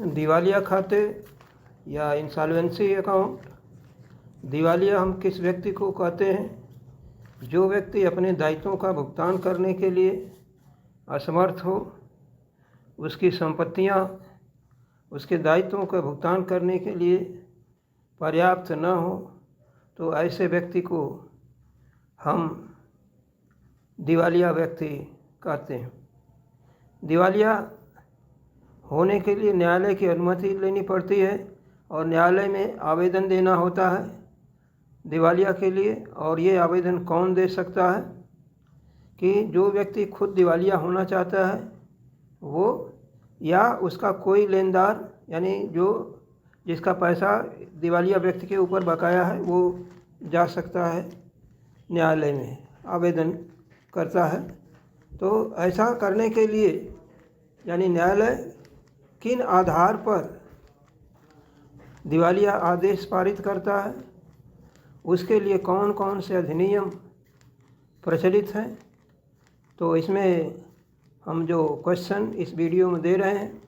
दिवालिया खाते या इंसॉल्वेंसी अकाउंट। दिवालिया हम किस व्यक्ति को कहते हैं? जो व्यक्ति अपने दायित्वों का भुगतान करने के लिए असमर्थ हो, उसकी संपत्तियां उसके दायित्वों का भुगतान करने के लिए पर्याप्त न हो, तो ऐसे व्यक्ति को हम दिवालिया व्यक्ति कहते हैं। दिवालिया होने के लिए न्यायालय की अनुमति लेनी पड़ती है और न्यायालय में आवेदन देना होता है दिवालिया के लिए। और ये आवेदन कौन दे सकता है? कि जो व्यक्ति खुद दिवालिया होना चाहता है वो, या उसका कोई लेनदार, यानी जो जिसका पैसा दिवालिया व्यक्ति के ऊपर बकाया है, वो जा सकता है न्यायालय में, आवेदन करता है। तो ऐसा करने के लिए यानी न्यायालय किन आधार पर दिवालिया आदेश पारित करता है, उसके लिए कौन कौन से अधिनियम प्रचलित हैं, तो इसमें हम जो क्वेश्चन इस वीडियो में दे रहे हैं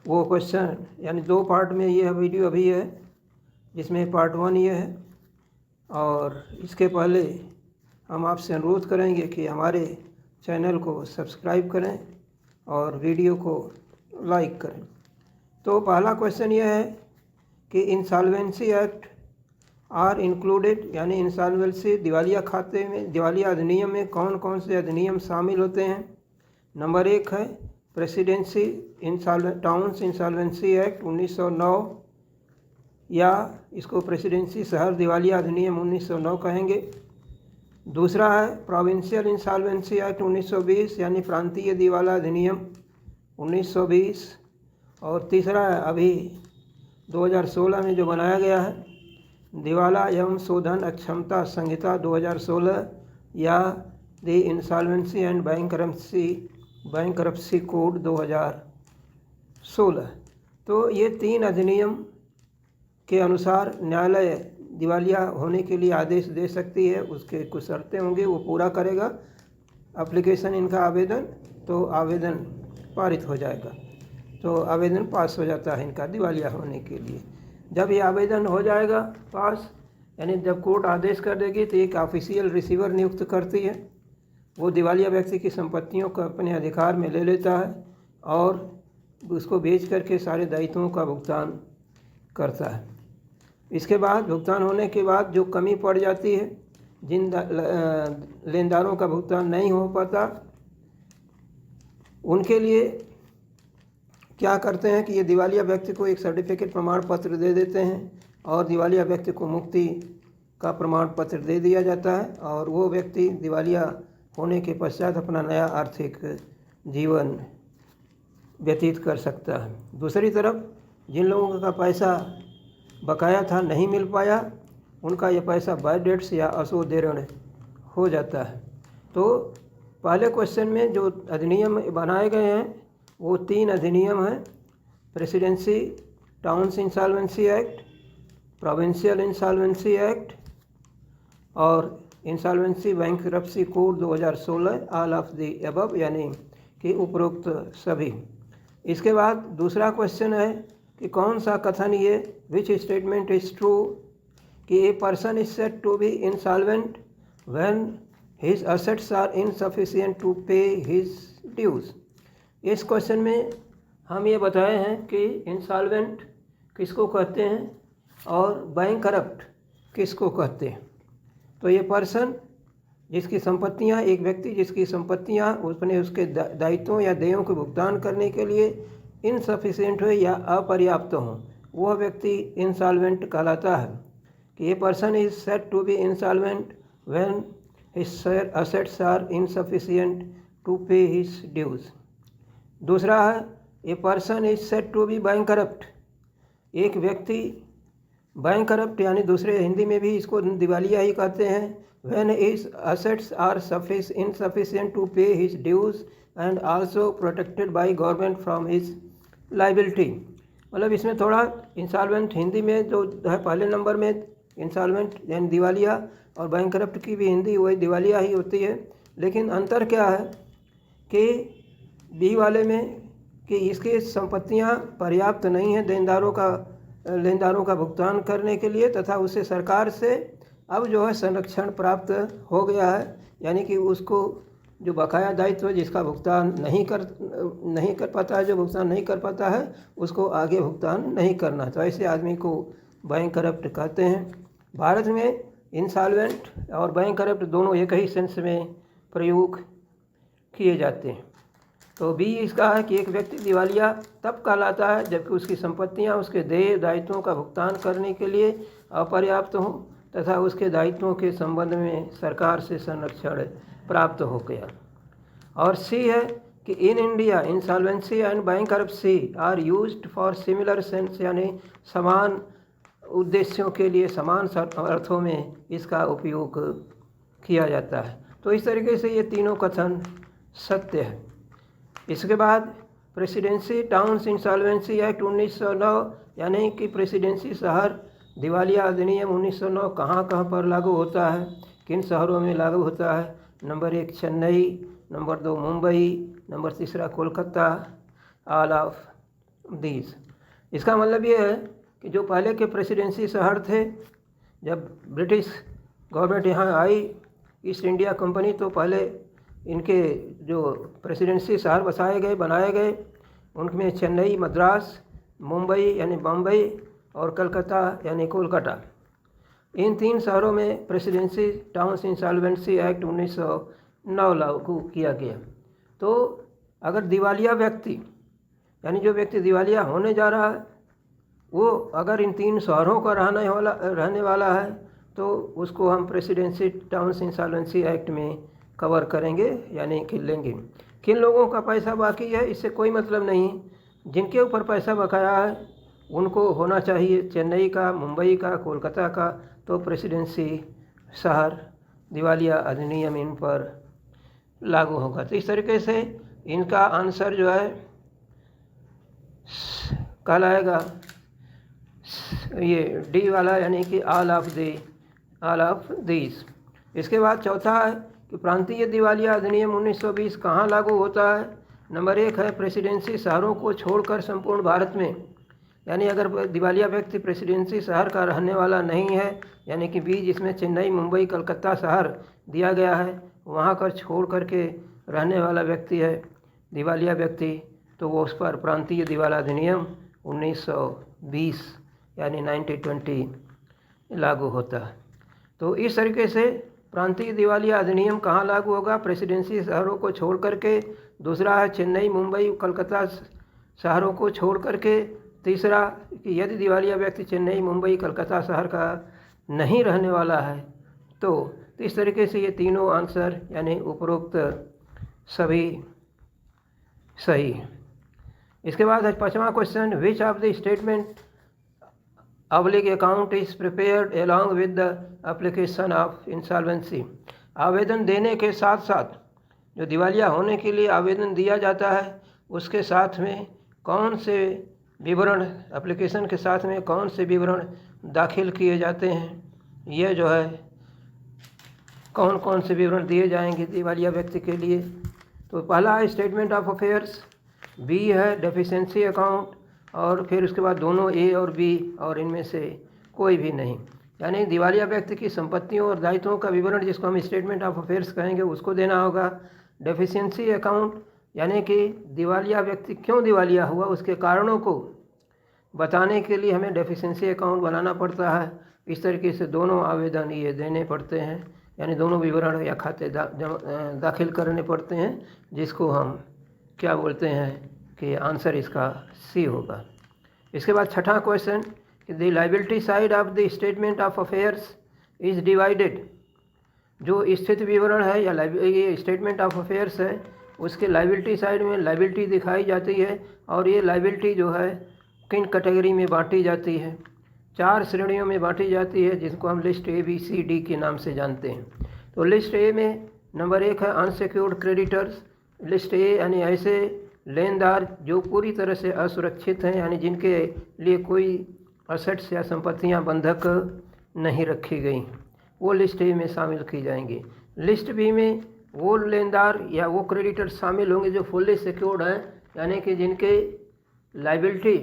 वो क्वेश्चन यानी 2 पार्ट में यह वीडियो अभी है, जिसमें पार्ट 1 ये है। और इसके पहले हम आपसे अनुरोध करेंगे कि हमारे चैनल को सब्सक्राइब करें और वीडियो को लाइक करें। तो पहला क्वेश्चन यह है कि इंसॉल्वेंसी एक्ट आर इंक्लूडेड, यानी इंसॉल्वेंसी दिवालिया खाते में, दिवालिया अधिनियम में कौन कौन से अधिनियम शामिल होते हैं। नंबर 1 है प्रेसिडेंसी टाउन्स इंसॉल्वेंसी एक्ट 1909, या इसको प्रेसिडेंसी शहर दिवालिया अधिनियम 1909 कहेंगे। दूसरा है प्रोविंशियल इंसॉल्वेंसी एक्ट 1920, यानी प्रांतीय दिवाला अधिनियम 1920। और तीसरा है अभी 2016 में जो बनाया गया है दिवाला एवं शोधन अक्षमता संहिता 2016, या the insolvency and bankruptcy code 2016। तो ये 3 अधिनियम के अनुसार न्यायालय दिवालिया होने के लिए आदेश दे सकती है। उसके कुछ शर्तें होंगी, वो पूरा करेगा एप्लीकेशन इनका आवेदन, तो आवेदन पारित हो जाएगा, तो आवेदन पास हो जाता है इनका दिवालिया होने के लिए। जब ये आवेदन हो जाएगा पास, यानी जब कोर्ट आदेश कर देगी तो एक ऑफिशियल रिसीवर नियुक्त करती है। वो दिवालिया व्यक्ति की संपत्तियों को अपने अधिकार में ले लेता है और उसको बेच करके सारे दायित्वों का भुगतान करता है। इसके बाद भुगतान होने के बाद जो कमी पड़ जाती है, जिन लेनदारों का भुगतान नहीं हो पाता, उनके लिए क्या करते हैं कि ये दिवालिया व्यक्ति को एक सर्टिफिकेट प्रमाण पत्र दे देते हैं और दिवालिया व्यक्ति को मुक्ति का प्रमाण पत्र दे दिया जाता है, और वो व्यक्ति दिवालिया होने के पश्चात अपना नया आर्थिक जीवन व्यतीत कर सकता है। दूसरी तरफ जिन लोगों का पैसा बकाया था, नहीं मिल पाया, उनका ये पैसा बैड डेट्स या अशुद्ध ऋण हो जाता है। तो पहले क्वेश्चन में जो अधिनियम बनाए गए हैं वो 3 अधिनियम हैं, presidency towns insolvency act, provincial insolvency act और insolvency bankruptcy code 2016, all of the above, यानी कि उपरोक्त सभी। इसके बाद दूसरा क्वेश्चन है कि कौन सा कथन ये, विच स्टेटमेंट इज ट्रू, कि a person is said to be insolvent when his assets are insufficient to pay his dues. इस क्वेश्चन में हम ये बताए हैं कि इंसॉल्वेंट किसको कहते हैं और बैंकरप्ट किसको कहते हैं। तो ये पर्सन जिसकी संपत्तियां, एक व्यक्ति जिसकी संपत्तियां उसके दायित्वों या देयों के भुगतान करने के लिए इनसफिशिएंट हो या अपर्याप्त हो, वह व्यक्ति इंसॉल्वेंट कहलाता है। कि ये person is said to be insolvent when his assets are insufficient to pay his dues. दूसरा है a person is said to be bankrupt, एक व्यक्ति बैंकरप्ट, यानी दूसरे हिंदी में भी इसको दिवालिया ही कहते हैं, when his assets are insufficient to pay his dues and also protected by government from his liability. मतलब इसमें थोड़ा इंसॉल्वेंट हिंदी में जो है पहले नंबर में इंसॉल्वेंट यानी दिवालिया, और बैंकरप्ट की भी हिंदी वही दिवालिया ही होती है। लेकिन अंतर क्या है कि बी वाले में कि इसकी संपत्तियां पर्याप्त नहीं हैं लेनदारों का भुगतान करने के लिए, तथा उसे सरकार से अब जो है संरक्षण प्राप्त हो गया है, यानी कि उसको जो बकाया दायित्व जिसका भुगतान नहीं कर पाता है, जो भुगतान नहीं कर पाता है उसको आगे भुगतान नहीं करना। तो ऐसे आदमी को बैंकरप्ट कहते हैं। भारत में इंसॉल्वेंट और बैंकरप्ट दोनों एक ही सेंस में प्रयोग किए जाते हैं। तो बी इसका है कि एक व्यक्ति दिवालिया तब कहलाता है जबकि उसकी संपत्तियां उसके देय दायित्वों का भुगतान करने के लिए अपर्याप्त हों तथा उसके दायित्वों के संबंध में सरकार से संरक्षण प्राप्त हो गया। और सी है कि in India insolvency and bankruptcy are used for similar sense, यानी समान उद्देश्यों के लिए समान अर्थों में इसका उपयोग किया जाता है। तो इस तरीके से ये तीनों कथन सत्य है। इसके बाद प्रेसिडेंसी टाउन्स इंसॉल्वेंसी एक्ट 1909, यानी कि प्रेसिडेंसी शहर दिवालिया अधिनियम 1909 कहाँ पर लागू होता है, किन शहरों में लागू होता है। Number 1 Chennai, number 2 Mumbai, number 3 Kolkata, all of these. इसका मतलब ये है कि जो पहले के प्रेसिडेंसी शहर थे, जब ब्रिटिश गवर्नमेंट यहाँ आई, ईस्ट इंडिया कंपनी, तो पहले इनके जो प्रेसिडेंसी शहर बनाए गए उनमें चेन्नई, मद्रास, मुंबई यानी बम्बई और कलकत्ता यानी कोलकाता, इन 3 शहरों में प्रेसिडेंसी टाउन्स इंसॉल्वेंसी एक्ट 1909 लागू किया गया। तो अगर दिवालिया व्यक्ति, यानी जो व्यक्ति दिवालिया होने जा रहा है, वो अगर इन 3 शहरों का रहने वाला है तो उसको हम प्रेसिडेंसी टाउन्स इंसॉल्वेंसी एक्ट में कवर करेंगे, यानी कि लेंगे। किन लोगों का पैसा बाकी है इससे कोई मतलब नहीं। जिनके ऊपर पैसा बकाया है उनको होना चाहिए चेन्नई का, मुंबई का, कोलकाता का, तो प्रेसिडेंसी शहर दिवालिया अधिनियम इन पर लागू होगा। तो इस तरीके से इनका आंसर जो है कहलाएगा ये डी वाला, यानी कि ऑल ऑफ दीज। इसके बाद चौथा है कि प्रांतीय दिवालिया अधिनियम 1920 कहाँ लागू होता है। नंबर 1 है प्रेसिडेंसी शहरों को छोड़कर संपूर्ण भारत में, यानी अगर दिवालिया व्यक्ति प्रेसिडेंसी शहर का रहने वाला नहीं है, यानी कि बी जिसमें चेन्नई, मुंबई, कलकत्ता शहर दिया गया है, वहाँ कर छोड़ करके रहने वाला व्यक्ति है दिवालिया व्यक्ति, तो वो उस पर प्रांतीय दिवालिया अधिनियम 1920 यानी 1920 लागू होता है। तो इस तरीके से प्रांतीय दिवालिया अधिनियम कहाँ लागू होगा, प्रेसिडेंसी शहरों को छोड़ करके। दूसरा है चेन्नई, मुंबई, कलकत्ता शहरों को छोड़ करके। तीसरा कि यदि दिवालिया व्यक्ति चेन्नई, मुंबई, कलकत्ता शहर का नहीं रहने वाला है तो इस तरीके से ये तीनों आंसर यानी उपरोक्त सभी सही है। इसके बाद है 5वां question, which of the statement oblique account is prepared along with the application of insolvency. आवेदन देने के साथ साथ जो दिवालिया होने के लिए आवेदन दिया जाता है उसके साथ में कौन से विवरण, एप्लीकेशन के साथ में कौन से विवरण दाखिल किए जाते हैं, यह जो है कौन कौन से विवरण दिए जाएंगे दिवालिया व्यक्ति के लिए। तो पहला है स्टेटमेंट ऑफ अफेयर्स, बी है डेफिशिएंसी अकाउंट, और फिर उसके बाद दोनों ए और बी, और इनमें से कोई भी नहीं। यानी दिवालिया व्यक्ति की संपत्तियों और दायित्वों का विवरण जिसको हम स्टेटमेंट ऑफ अफेयर्स कहेंगे उसको देना होगा। डेफिशिएंसी अकाउंट यानी कि दिवालिया व्यक्ति क्यों दिवालिया हुआ उसके कारणों को बताने के लिए हमें डेफिशिएंसी अकाउंट बनाना पड़ता है। इस तरीके से दोनों आवेदन ये देने पड़ते हैं, यानी दोनों विवरण या खाते दाखिल करने पड़ते हैं, जिसको हम क्या बोलते हैं कि आंसर इसका सी होगा। इसके बाद 6वां question, the liability side of the statement of affairs is divided. जो स्थिति विवरण है या ये स्टेटमेंट ऑफ अफेयर्स है उसके लायबिलिटी साइड में लायबिलिटी दिखाई जाती है, और ये लायबिलिटी जो है किन कैटेगरी में बांटी जाती है, 4 श्रेणियों में बांटी जाती है, जिसको हम list A B C D के नाम से जानते हैं। तो लिस्ट ए में नंबर 1 है अनसिक्योर्ड क्रेडिटर्स। लिस्ट ए यानी ऐसे लेनदार जो पूरी तरह से असुरक्षित हैं, यानी जिनके लिए कोई असेट्स या संपत्तियां बंधक नहीं रखी गई, वो लिस्ट ए में शामिल की जाएंगी। लिस्ट बी में वो लेनदार या वो क्रेडिटर शामिल होंगे जो फुल्ली सिक्योर्ड हैं, यानी कि जिनके लाइबिलिटी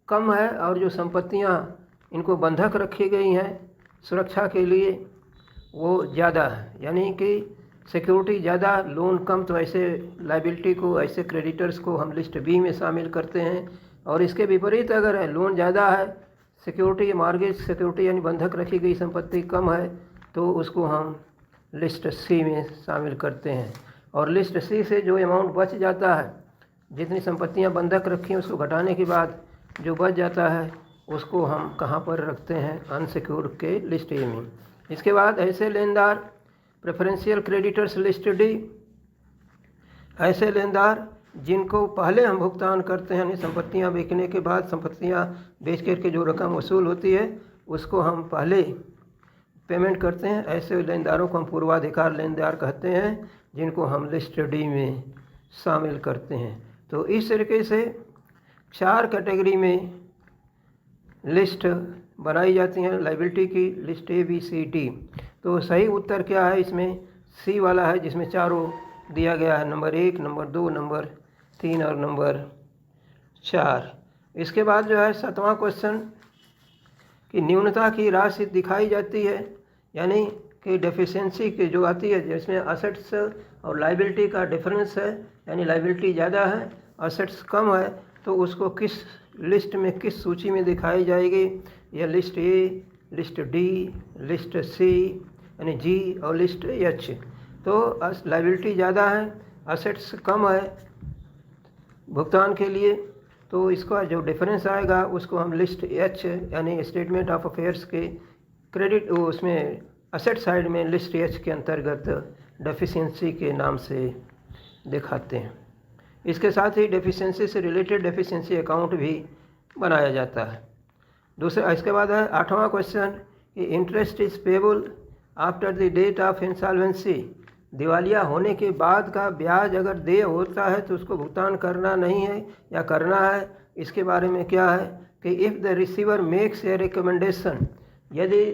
कम है और जो संपत्तियां इनको बंधक रखी गई हैं सुरक्षा के लिए वो ज़्यादा है, यानी कि सिक्योरिटी ज़्यादा, लोन कम, तो ऐसे लाइबिलिटी को, ऐसे क्रेडिटर्स को हम लिस्ट बी में शामिल करते हैं। और इसके विपरीत अगर है लोन ज़्यादा है, सिक्योरिटी, मॉर्गेज सिक्योरिटी यानी बंधक रखी गई संपत्ति कम है, तो उसको हम लिस्ट सी में शामिल करते हैं। और लिस्ट सी से जो अमाउंट बच जाता है, जितनी संपत्तियां बंधक रखी हैं उसको घटाने के बाद जो बच जाता है उसको हम कहाँ पर रखते हैं, अनसिक्योर्ड के लिस्ट ए में। इसके बाद ऐसे लेनदार, प्रेफरेंशियल क्रेडिटर्स लिस्ट डी, ऐसे लेनदार जिनको पहले हम भुगतान करते हैं, यानी संपत्तियां बेचने के बाद, संपत्तियां बेच करके जो रकम वसूल होती है उसको हम पहले पेमेंट करते हैं। ऐसे लेनदारों को हम पूर्वाधिकार लेनदार कहते हैं, जिनको हम लिस्ट डी में शामिल करते हैं। तो इस तरीके से 4 कैटेगरी में लिस्ट बनाई जाती हैं लाइबिलिटी की, list A, B, C, D. तो सही उत्तर क्या है इसमें? सी वाला है, जिसमें चारों दिया गया है, नंबर 1, नंबर 2, नंबर 3 और नंबर 4। इसके बाद जो है 7वां क्वेश्चन कि न्यूनता की राशि दिखाई जाती है, यानी कि डेफिशिएंसी की जो आती है, जिसमें असेट्स और लाइबिलिटी का डिफरेंस है, यानी लाइबिलिटी ज़्यादा है, असेट्स कम है, तो उसको किस लिस्ट में, किस सूची में दिखाई जाएगी? यह list A, list D, list C यानी जी और लिस्ट एच। तो लाइबिलिटी ज़्यादा है, असेट्स कम है भुगतान के लिए, तो इसका जो डिफरेंस आएगा उसको हम लिस्ट एच यानी स्टेटमेंट ऑफ अफेयर्स के क्रेडिट, उसमें असेट साइड में लिस्ट एच के अंतर्गत डेफिशिएंसी के नाम से दिखाते हैं। इसके साथ ही डेफिशिएंसी से रिलेटेड डेफिशिएंसी अकाउंट भी बनाया जाता है। दूसरा, इसके बाद है 8वां क्वेश्चन कि interest is payable after the date of insolvency. दिवालिया होने के बाद का ब्याज अगर देय होता है तो उसको भुगतान करना नहीं है या करना है। इसके बारे में क्या है कि if the receiver makes a recommendation, यदि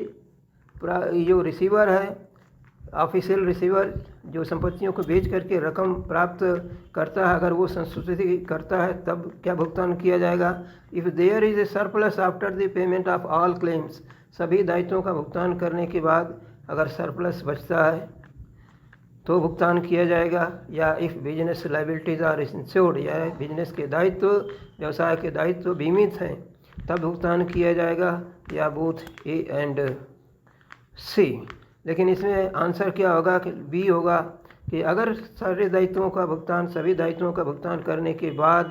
जो रिसीवर है, ऑफिशियल रिसीवर जो संपत्तियों को बेच करके रकम प्राप्त करता है, अगर वो संस्तुति करता है तब क्या भुगतान किया जाएगा? If there is a surplus after the payment of all claims, सभी दायित्वों का भुगतान करने के बाद अगर सरप्लस बचता है तो भुगतान किया जाएगा। या if business liabilities are insured, या बिजनेस के दायित्व, व्यवसाय के दायित्व बीमित हैं, तब भुगतान किया जाएगा, या बोथ ए एंड सी। लेकिन इसमें आंसर क्या होगा कि बी होगा कि अगर सारे दायित्वों का भुगतान, सभी दायित्वों का भुगतान करने के बाद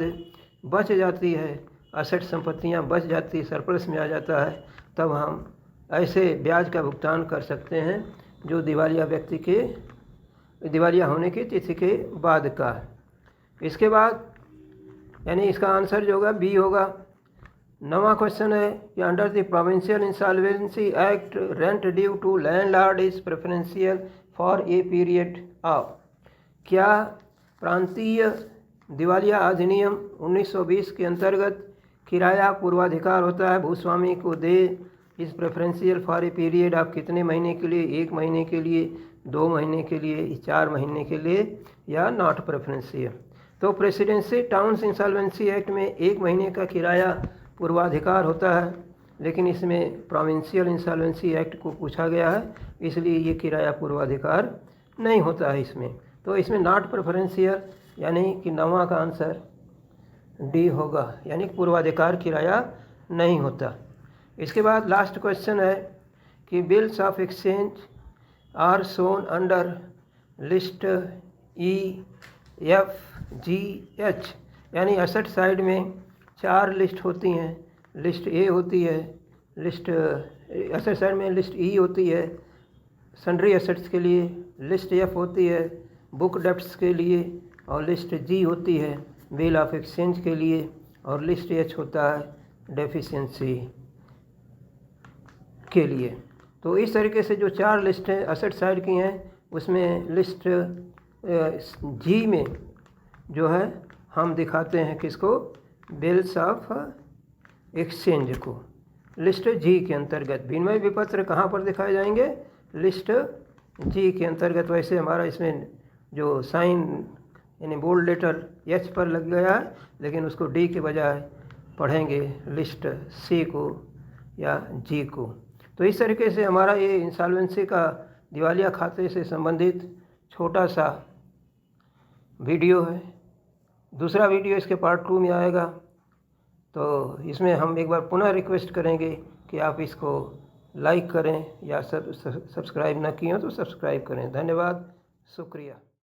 बच जाती है, असेट संपत्तियां बच जाती, सरप्लस में आ जाता है, तब हम ऐसे ब्याज का भुगतान कर सकते हैं जो दिवालिया व्यक्ति के दिवालिया होने की तिथि के बाद का। इसके बाद यानी इसका आंसर जो होगा बी होगा। 9वां क्वेश्चन है कि under the provincial insolvency act rent due to landlord is preferential for a period of. क्या प्रांतीय दिवालिया अधिनियम 1920 के अंतर्गत किराया पूर्वाधिकार होता है भूस्वामी को दे इस preferential for a period of कितने महीने के लिए? 1 महीने के लिए, 2 महीने के लिए, 4 महीने के लिए, या नॉट प्रेफरेंशियल? तो प्रेसिडेंसी टाउन्स इंसॉल्वेंसी एक्ट में 1 महीने का किराया पूर्वाधिकार होता है, लेकिन इसमें प्रोविंशियल इंसॉल्वेंसी एक्ट को पूछा गया है, इसलिए ये किराया पूर्वाधिकार नहीं होता है इसमें। तो इसमें नॉट प्रेफरेंशियल यानी कि 9वां का आंसर डी होगा, यानी पूर्वाधिकार किराया नहीं होता। इसके बाद लास्ट क्वेश्चन है कि bills of exchange are shown under list E, F, G, H, यानी असेट साइड में 4 लिस्ट होती हैं। लिस्ट ए होती है, लिस्ट असेट साइड में लिस्ट ई होती है सन्ड्री एसेट्स के लिए, लिस्ट एफ होती है बुक डेप्ट्स के लिए, और लिस्ट जी होती है बिल ऑफ एक्सचेंज के लिए, और लिस्ट एच होता है डेफिशिएंसी के लिए। तो इस तरीके से जो 4 लिस्टें असेट साइड की हैं, उसमें लिस्ट जी में जो है हम दिखाते हैं किसको? बिल्स ऑफ एक्सचेंज को लिस्ट जी के अंतर्गत। विनिमय विपत्र कहाँ पर दिखाए जाएंगे? लिस्ट जी के अंतर्गत। वैसे हमारा इसमें जो साइन यानी बोल्ड लेटर एच पर लग गया है, लेकिन उसको डी के बजाय पढ़ेंगे लिस्ट सी को या जी को। तो इस तरीके से हमारा ये इंसॉल्वेंसी का दिवालिया खाते से संबंधित छोटा सा वीडियो है। दूसरा वीडियो इसके पार्ट 2 में आएगा। तो इसमें हम एक बार पुनः रिक्वेस्ट करेंगे कि आप इसको लाइक करें या सब्सक्राइब ना किए हो तो सब्सक्राइब करें। धन्यवाद, शुक्रिया।